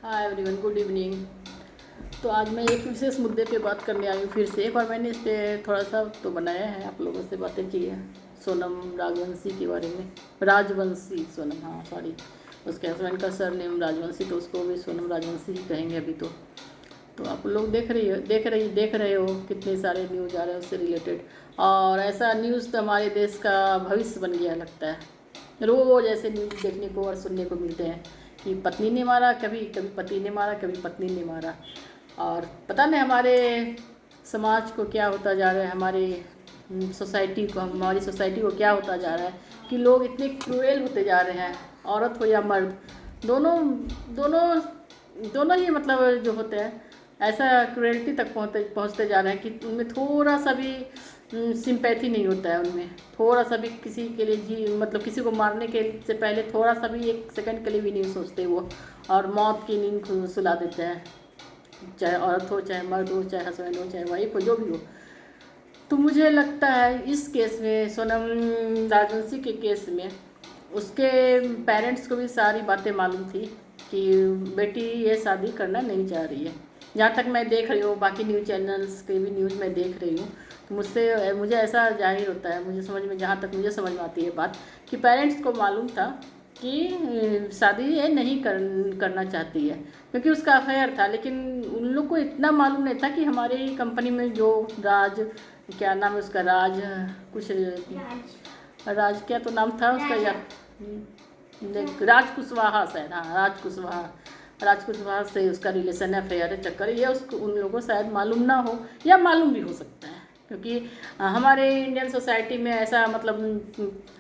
Hi everyone, good evening. तो आज मैं एक विशेष मुद्दे पे बात करने आई हूँ फिर से एक बार। मैंने इस पर थोड़ा सा तो बनाया है, आप लोगों से बातें की है सोनम राजवंशी के बारे में। राजवंशी, सोनम, हाँ सॉरी, उसके हस्बैंड का सरनेम राजवंशी, तो उसको भी सोनम राजवंशी ही कहेंगे अभी तो आप लोग देख रहे हो कितने सारे न्यूज़ आ रहे हैं उससे रिलेटेड। और ऐसा न्यूज़ तो हमारे देश का भविष्य बन गया लगता है। रोज़ ऐसे न्यूज़ देखने को और सुनने को मिलते हैं कि पत्नी ने मारा, कभी कभी पति ने मारा, कभी पत्नी ने मारा। और पता नहीं हमारे समाज को क्या होता जा रहा है, हमारी सोसाइटी को क्या होता जा रहा है कि लोग इतने क्रूएल होते जा रहे हैं। औरत हो या मर्द, दोनों दोनों दोनों ही मतलब जो होते हैं ऐसा क्रूएल्टी तक पहुँचते जा रहे हैं कि उनमें थोड़ा सा भी सिंपैथी नहीं होता है। उनमें थोड़ा सा भी किसी के लिए मतलब किसी को मारने के से पहले थोड़ा सा भी एक सेकंड के लिए भी नहीं सोचते वो, और मौत की नींद सुला देते हैं। चाहे औरत हो, चाहे मर्द हो, चाहे हस्बैंड हो, चाहे वाइफ हो, जो भी हो। तो मुझे लगता है इस केस में, सोनम राजवंशी के केस में, उसके पेरेंट्स को भी सारी बातें मालूम थी कि बेटी ये शादी करना नहीं चाह रही है। जहाँ तक मैं देख रही हूँ, बाकी न्यूज़ चैनल्स के भी न्यूज़ मैं देख रही हूँ, तो मुझे ऐसा जाहिर होता है, मुझे समझ में, जहाँ तक मुझे समझ में आती है बात, कि पेरेंट्स को मालूम था कि शादी ये नहीं करना चाहती है, क्योंकि उसका अफेयर था। लेकिन उन लोग को इतना मालूम नहीं था कि हमारी कंपनी में जो क्या नाम है उसका, कुछ राज क्या तो नाम था उसका, या राज कुशवाहा शायद, हाँ राज कुशवाहा से उसका रिलेशन है, अफेयर है, चक्कर ये उसको उन लोगों को शायद मालूम ना हो, या मालूम भी हो सकता है। क्योंकि हमारे इंडियन सोसाइटी में ऐसा मतलब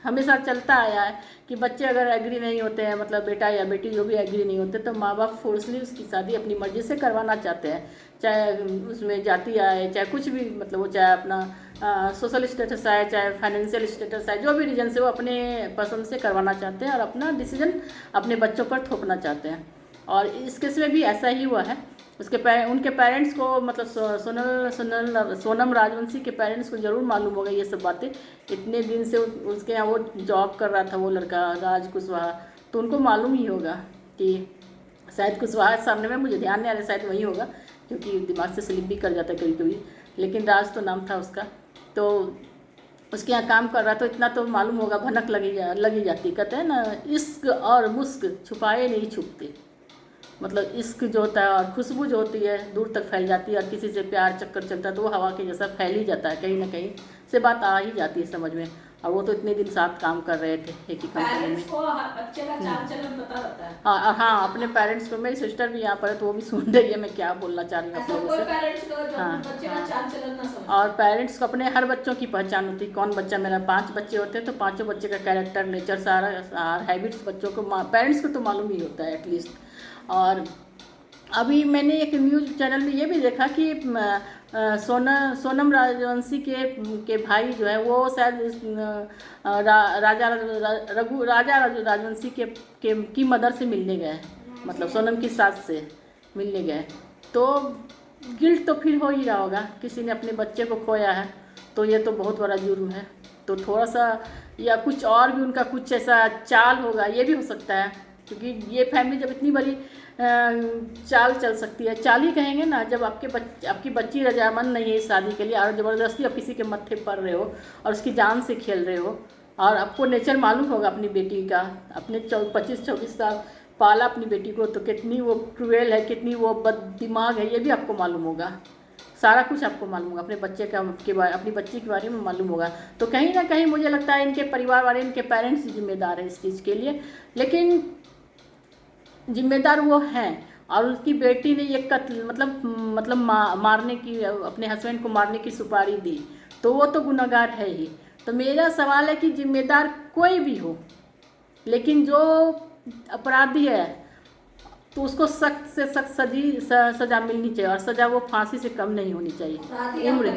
हमेशा चलता आया है कि बच्चे अगर एग्री नहीं होते हैं, मतलब बेटा या बेटी जो भी एग्री नहीं होते, तो माँ बाप फोर्सली उसकी शादी अपनी मर्जी से करवाना चाहते हैं। चाहे उसमें जाति आए, चाहे कुछ भी, मतलब वो चाहे अपना सोशल स्टेटस आए, चाहे फाइनेंशियल स्टेटस आए, जो भी रीजन से वो अपने पसंद से करवाना चाहते हैं और अपना डिसीजन अपने बच्चों पर थोपना चाहते हैं। और इस केस में भी ऐसा ही हुआ है। उनके पेरेंट्स को, मतलब सोनम राजवंशी के पेरेंट्स को ज़रूर मालूम होगा ये सब बातें। इतने दिन से उसके यहाँ वो जॉब कर रहा था वो लड़का राज कुशवाहा, तो उनको मालूम ही होगा कि शायद कुशवाहा सामने में, मुझे ध्यान नहीं आ रहा, शायद वही होगा क्योंकि दिमाग से स्लिप भी कर जाता है कभी कभी, लेकिन राज तो नाम था उसका। तो उसके यहाँ काम कर रहा, तो इतना तो मालूम होगा, भनक लगी जाती। कहते हैं ना, इश्क और मुस्क छुपाए नहीं छुपते। मतलब इश्क जो होता है और खुशबू जो होती है दूर तक फैल जाती है, और किसी से प्यार चक्कर चलता है तो वो हवा के जैसा फैल ही जाता है, कहीं ना कहीं से बात आ ही जाती है समझ में। और वो तो इतने दिन साथ काम कर रहे थे एक ही कंपनी में। बच्चे का चाल चलन पता रहता है। हाँ, अपने पेरेंट्स को, मेरी सिस्टर भी यहाँ पर है तो वो भी सुन रही है मैं क्या बोलना चाह रही हूँ आप लोगों से। हाँ, बच्चे का चाल चलन ना समझ। और पेरेंट्स को अपने हर बच्चों की पहचान होती है, कौन बच्चा मेरा। 5 बच्चे होते हैं तो पांचों बच्चे का कैरेक्टर, नेचर, सारा हैबिट्स बच्चों को, पेरेंट्स को तो मालूम ही होता है एटलीस्ट। और अभी मैंने एक न्यूज़ चैनल में ये भी देखा कि सोनम राजवंशी के भाई जो है वो शायद राजा राजवंशी की मदर से मिलने गए, मतलब सोनम की सास से मिलने गए। तो गिल्ट तो फील हो ही रहा होगा, किसी ने अपने बच्चे को खोया है तो ये तो बहुत बड़ा जुर्म है। तो थोड़ा सा, या कुछ और भी उनका कुछ ऐसा चाल होगा, ये भी हो सकता है। क्योंकि ये फैमिली जब इतनी बड़ी चाल चल सकती है, चाल ही कहेंगे ना, जब आपकी बच्ची रजामंद नहीं है इस शादी के लिए, और ज़बरदस्ती आप किसी के मत्थे पड़ रहे हो और उसकी जान से खेल रहे हो, और आपको नेचर मालूम होगा अपनी बेटी का, अपने 25-24 साल पाला अपनी बेटी को, तो कितनी वो क्रूएल है, कितनी वो बददिमाग है, ये भी आपको मालूम होगा। सारा कुछ आपको मालूम होगा, अपने बच्चे अपनी बच्ची के बारे में मालूम होगा। तो कहीं ना कहीं मुझे लगता है इनके परिवार वाले, इनके पेरेंट्स जिम्मेदार हैं इस चीज़ के लिए। लेकिन जिम्मेदार वो हैं, और उसकी बेटी ने ये कत्ल, मतलब मारने की, अपने हस्बैंड को मारने की सुपारी दी, तो वो तो गुनहगार है ही। तो मेरा सवाल है कि जिम्मेदार कोई भी हो, लेकिन जो अपराधी है तो उसको सख्त से सख्त सजा मिलनी चाहिए, और सजा वो फांसी से कम नहीं होनी चाहिए। उम्र,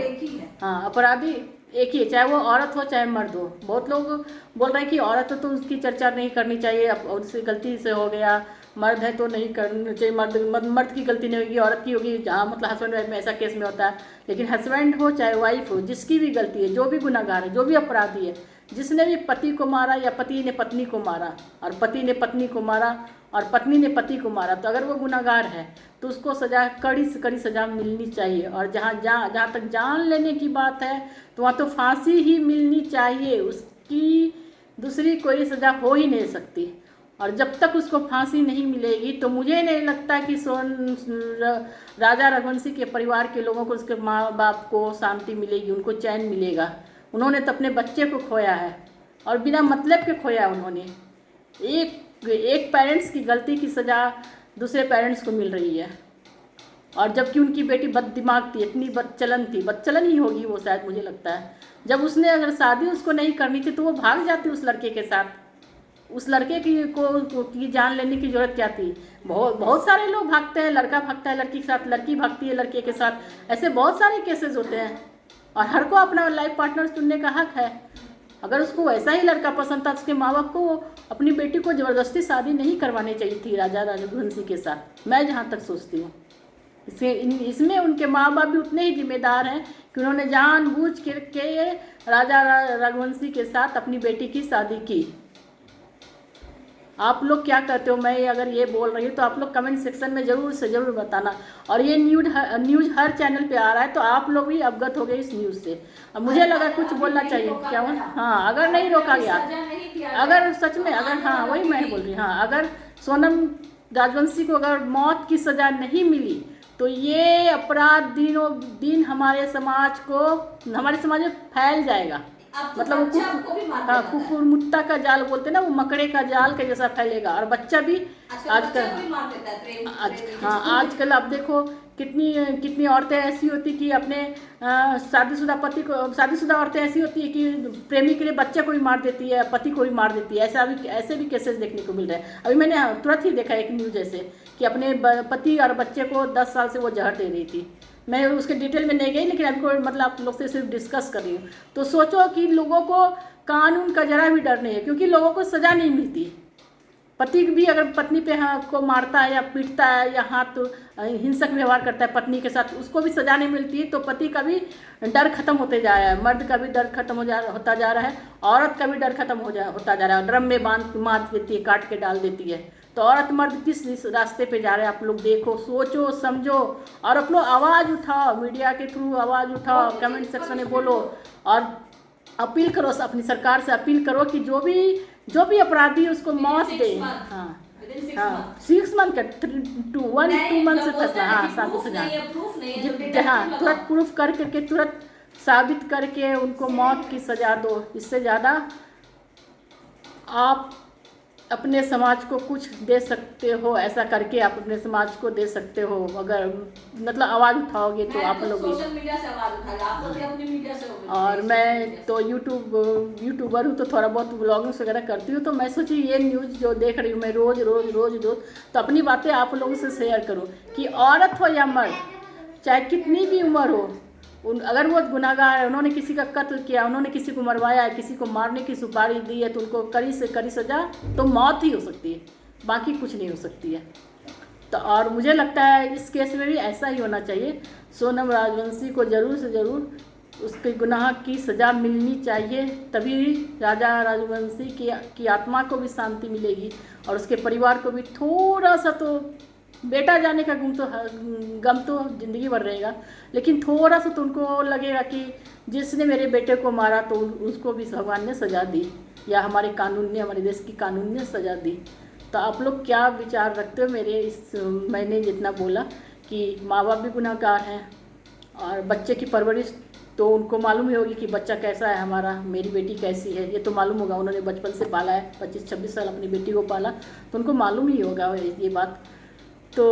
हाँ, अपराधी एक ही है, चाहे वो औरत हो चाहे मर्द हो। बहुत लोग बोल रहे हैं कि औरत हो तो उसकी चर्चा नहीं करनी चाहिए, अब उससे गलती से हो गया, मर्द है तो नहीं करना चाहिए, मर्द की गलती नहीं होगी, औरत की होगी। जहाँ मतलब हस्बैंड वाइफ में ऐसा केस में होता है, लेकिन हस्बैंड हो चाहे वाइफ हो, जिसकी भी गलती है, जो भी गुनहगार है, जो भी अपराधी है, जिसने भी पति को मारा या पति ने पत्नी को मारा और पति ने पत्नी को मारा और पत्नी ने पति को मारा, तो अगर वो गुनहगार है तो उसको सज़ा, कड़ी से कड़ी सज़ा मिलनी चाहिए। और जहाँ तक जान लेने की बात है तो वहाँ तो फांसी ही मिलनी चाहिए, उसकी दूसरी कोई सज़ा हो ही नहीं सकती। और जब तक उसको फांसी नहीं मिलेगी तो मुझे नहीं लगता कि राजा रघुवंशी के परिवार के लोगों को, उसके माँ बाप को शांति मिलेगी, उनको चैन मिलेगा। उन्होंने तो अपने बच्चे को खोया है और बिना मतलब के खोया उन्होंने। एक पेरेंट्स की गलती की सज़ा दूसरे पेरेंट्स को मिल रही है। और जबकि उनकी बेटी बददिमाग थी, इतनी बदचलन ही होगी वो, शायद मुझे लगता है। जब उसने अगर शादी उसको नहीं करनी थी तो वो भाग जाती उस लड़के के साथ। उस लड़के की जान लेने की ज़रूरत क्या थी? बहुत सारे लोग भागते हैं, लड़का भागता है लड़की के साथ, लड़की भागती है लड़के के साथ, ऐसे बहुत सारे केसेस होते हैं। और हर को अपना लाइफ पार्टनर चुनने का हक है। अगर उसको वैसा ही लड़का पसंद था, उसके माँ बाप को अपनी बेटी को ज़बरदस्ती शादी नहीं करवानी चाहिए थी राजा रघुवंशी के साथ, मैं जहाँ तक सोचती हूँ। इसमें उनके माँ बाप भी उतने ही जिम्मेदार हैं कि उन्होंने जानबूझ के राजा रघुवंशी के साथ अपनी बेटी की शादी की। आप लोग क्या कहते हो? मैं अगर ये बोल रही हूँ तो आप लोग कमेंट सेक्शन में ज़रूर से ज़रूर बताना। और ये न्यूज़ हर चैनल पे आ रहा है, तो आप लोग भी अवगत हो गए इस न्यूज़ से। अब मुझे लगा कुछ बोलना चाहिए, क्या हुआ? हाँ, अगर नहीं रोका गया, अगर सच में, अगर, हाँ वही मैं बोल रही, हाँ अगर सोनम राजवंशी को अगर मौत की सज़ा नहीं मिली तो ये अपराध दिनों दिन हमारे समाज में फैल जाएगा। मतलब वो कुकुर मुत्ता का जाल बोलते ना, वो मकड़े का जाल के जैसा फैलेगा। और बच्चा भी आजकल आप देखो कितनी औरतें ऐसी होती कि अपने शादीशुदा औरतें ऐसी होती है कि प्रेमी के लिए बच्चे को भी मार देती है, पति को भी मार देती है। ऐसे भी केसेस देखने को मिल रहे हैं। अभी मैंने तुरंत ही देखा एक न्यूज़ ऐसे कि अपने पति और बच्चे को 10 साल से वो जहर दे रही थी। मैं उसके डिटेल में नहीं गई, लेकिन आपको मतलब आप लोग से सिर्फ डिस्कस कर रही हूँ। तो सोचो कि लोगों को कानून का जरा भी डर नहीं है, क्योंकि लोगों को सज़ा नहीं मिलती। पति भी अगर पत्नी पे को मारता है या पीटता है या हिंसक व्यवहार करता है पत्नी के साथ, उसको भी सज़ा नहीं मिलती है। तो पति का भी डर खत्म होते जा रहा है, मर्द का भी डर खत्म होता जा रहा है, औरत का भी डर खत्म होता जा रहा है। ड्रम में मार देती है, काट के डाल देती है। तो औरत मर्द किस रास्ते पे जा रहे हैं? आप लोग देखो, सोचो, समझो और आप लोग आवाज़ उठाओ, मीडिया के थ्रू आवाज़ उठाओ, कमेंट सेक्शन में बोलो और अपील करो, अपनी सरकार से अपील करो कि जो भी अपराधी है उसको मौत दे। हाँ 6 मंथ का 1-2 मंथ से फैसला, हाँ साबित, हाँ तुरंत प्रूफ करके तुरंत साबित करके उनको मौत की सज़ा दो। इससे ज़्यादा आप अपने समाज को कुछ दे सकते हो, ऐसा करके आप अपने समाज को दे सकते हो। अगर मतलब आवाज़ उठाओगे तो आप लोग भी। सोशल मीडिया से आवाज़ उठा, आप तो अपनी मीडिया से हो। और मैं तो यूट्यूबर हूँ, तो थोड़ा बहुत व्लॉगिंग्स वगैरह करती हूँ। तो मैं सोची ये न्यूज़ जो देख रही हूँ मैं रोज़ तो अपनी बातें आप लोगों से शेयर करूँ कि औरत हो या मर्द, चाहे कितनी भी उम्र हो, अगर वो गुनाहगार है, उन्होंने किसी का कत्ल किया, उन्होंने किसी को मरवाया है, किसी को मारने की सुपारी दी है, तो उनको कड़ी से कड़ी सज़ा तो मौत ही हो सकती है, बाकी कुछ नहीं हो सकती है। तो और मुझे लगता है इस केस में भी ऐसा ही होना चाहिए। सोनम राजवंशी को ज़रूर से ज़रूर उसके गुनाह की सज़ा मिलनी चाहिए, तभी राजा राजवंशी की आत्मा को भी शांति मिलेगी और उसके परिवार को भी थोड़ा सा, तो बेटा जाने का गम तो ज़िंदगी भर रहेगा, लेकिन थोड़ा सा तो उनको लगेगा कि जिसने मेरे बेटे को मारा तो उसको भी भगवान ने सज़ा दी, या हमारे कानून ने, हमारे देश की कानून ने सज़ा दी। तो आप लोग क्या विचार रखते हो मेरे मैंने जितना बोला कि माँ बाप भी गुनहगार हैं और बच्चे की परवरिश तो उनको मालूम ही होगी कि बच्चा कैसा है हमारा, मेरी बेटी कैसी है, ये तो मालूम होगा। उन्होंने बचपन से पाला है, 25-26 साल अपनी बेटी को पाला, तो उनको मालूम ही होगा ये बात। तो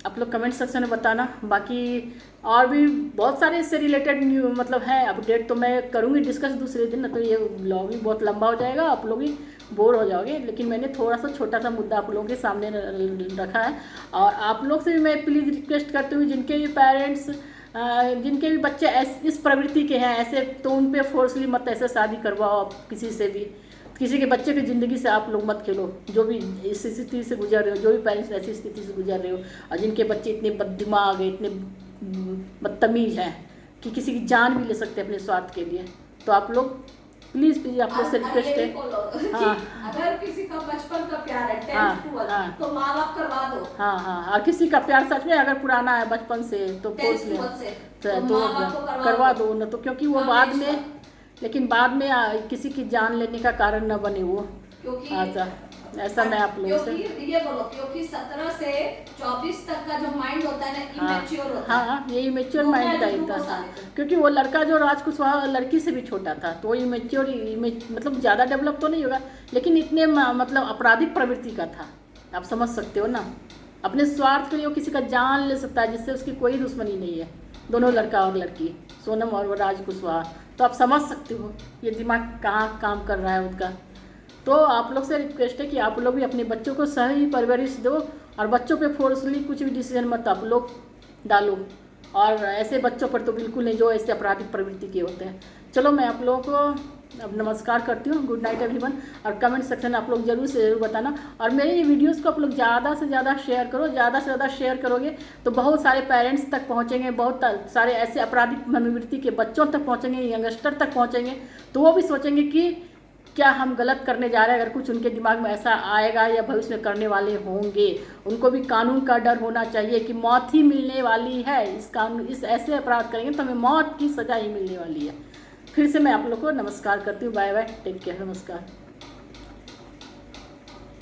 आप लोग कमेंट सेक्शन में बताना। बाकी और भी बहुत सारे इससे रिलेटेड मतलब है अपडेट, तो मैं करूँगी डिस्कस दूसरे दिन, तो ये ब्लॉग भी बहुत लंबा हो जाएगा, आप लोग भी बोर हो जाओगे। लेकिन मैंने थोड़ा सा छोटा सा मुद्दा आप लोगों के सामने रखा है। और आप लोग से भी मैं प्लीज़ रिक्वेस्ट करती हूँ, जिनके भी पेरेंट्स, जिनके भी बच्चे इस प्रवृत्ति के हैं ऐसे, तो उन पर फोर्सली मत ऐसे शादी करवाओ आप किसी से भी। किसी के बच्चे की ज़िंदगी से आप लोग मत खेलो, जो भी इस स्थिति से गुजर रहे हो, जो भी पेरेंट्स ऐसी स्थिति से गुजर रहे हो और जिनके बच्चे इतने बददिमाग है, इतने बदतमीज़ हैं कि किसी की जान भी ले सकते हैं अपने स्वार्थ के लिए, तो आप लोग प्लीज़ प्लीज़ आप लोग से रिक्वेस्ट है। हाँ। अगर किसी का बचपन का प्यार है हाँ, 10th 12 हाँ। तो माँ बाप करवा दो। हाँ हाँ, और किसी का प्यार सच में अगर पुराना है बचपन से तो 10th कोर्स में 12 से तो माँ बाप को करवा दो न, तो क्योंकि वो हाँ, बाद next में, लेकिन बाद में किसी की जान लेने का कारण न बने वो। क्योंकि अच्छा, ऐसा मैं आप लोगों से, क्योंकि ये बोलो, क्योंकि 17 से 24 तक का जो माइंड होता है ना, हाँ इमेच्योर होता है। हाँ, ये इमेच्योर घूमना माइंड का है ही तो था। बहुत हाँ, सारे थे। क्योंकि वो लड़का जो राज कुशवाहा लड़की से भी छोटा था, तो वो इमेच्योर मतलब ज़्यादा डेवलप तो नहीं होगा, लेकिन इतने मतलब आपराधिक प्रवृत्ति का था, आप समझ सकते हो ना। अपने स्वार्थ के लिए वो किसी का जान ले सकता है, जिससे उसकी कोई दुश्मनी नहीं है। दोनों लड़का और लड़की, सोनम और वो राज कुशवाहा, तो आप समझ सकते हो ये दिमाग कहाँ काम कर रहा है उनका। तो आप लोग से रिक्वेस्ट है कि आप लोग भी अपने बच्चों को सही परवरिश दो, और बच्चों पे फोर्सली कुछ भी डिसीजन मत आप लोग डालो, और ऐसे बच्चों पर तो बिल्कुल नहीं जो ऐसे आपराधिक प्रवृत्ति के होते हैं। चलो मैं आप लोगों को अब नमस्कार करती हूँ, गुड नाइट एवरीवन। और कमेंट सेक्शन आप लोग जरूर से जरूर बताना, और मेरे ये वीडियोस को आप लोग ज़्यादा से ज़्यादा शेयर करो। ज़्यादा से ज़्यादा शेयर करोगे तो बहुत सारे पेरेंट्स तक पहुँचेंगे, बहुत सारे ऐसे आपराधिक मनोवृत्ति के बच्चों तक पहुँचेंगे, यंगस्टर तक पहुँचेंगे, तो वो भी सोचेंगे कि क्या हम गलत करने जा रहे हैं। अगर कुछ उनके दिमाग में ऐसा आएगा या भविष्य में करने वाले होंगे, उनको भी कानून का डर होना चाहिए कि मौत ही मिलने वाली है, इस ऐसे अपराध करेंगे तो हमें मौत की सज़ा ही मिलने वाली है। फिर से मैं आप लोग को नमस्कार करती हूँ, बाय बाय, टेक केयर, नमस्कार।